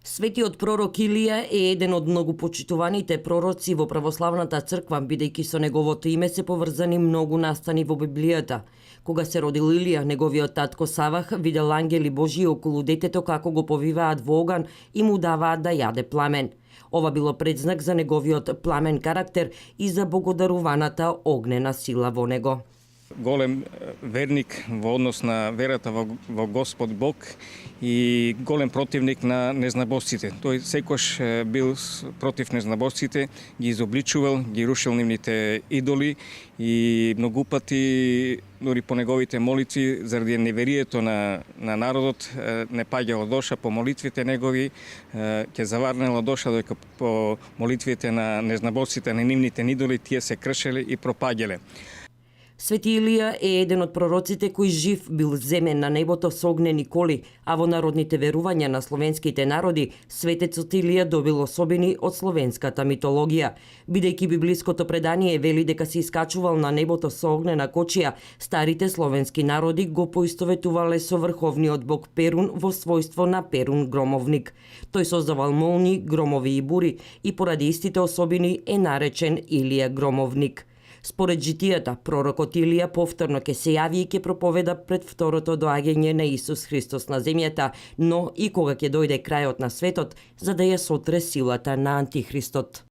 Светиот пророк Илија е еден од многу почитуваните пророци во православната црква, бидејќи со неговото име се поврзани многу настани во Библијата. Кога се родил Илија, неговиот татко Савах видел ангели Божии околу детето како го повиваат во оган и му даваат да јаде пламен. Ова било предзнак за неговиот пламен карактер и за богодаруваната огнена сила во него. Голем верник во однос на верата во Господ Бог и голем противник на незнабожците. Тој секојаш бил против незнабожците, ги изобличувал, ги рушил нивните идоли и многу пати дури по неговите молитви заради неверието на народот не паѓало доша по молитвите негови, ќе заварнела доша дека по молитвите на незнабожците на нивните идоли тие се кршеле и пропаѓале. Свети Илија е еден од пророците кој жив бил земен на небото со огнени коли, а во народните верувања на словенските народи, светецот Илија добил особини од словенската митологија. Бидејќи библиското предание вели дека се искачувал на небото со огнена кочија, старите словенски народи го поистоветувале со врховниот бог Перун во својство на Перун громовник. Тој создавал молњи, громови и бури и поради истите особини е наречен Илија громовник. Според житијата, пророкот Илија повторно ќе се јави и ќе проповеда пред второто доаѓање на Исус Христос на земјата, но и кога ќе дојде крајот на светот, за да ја сотре силата на Антихристот.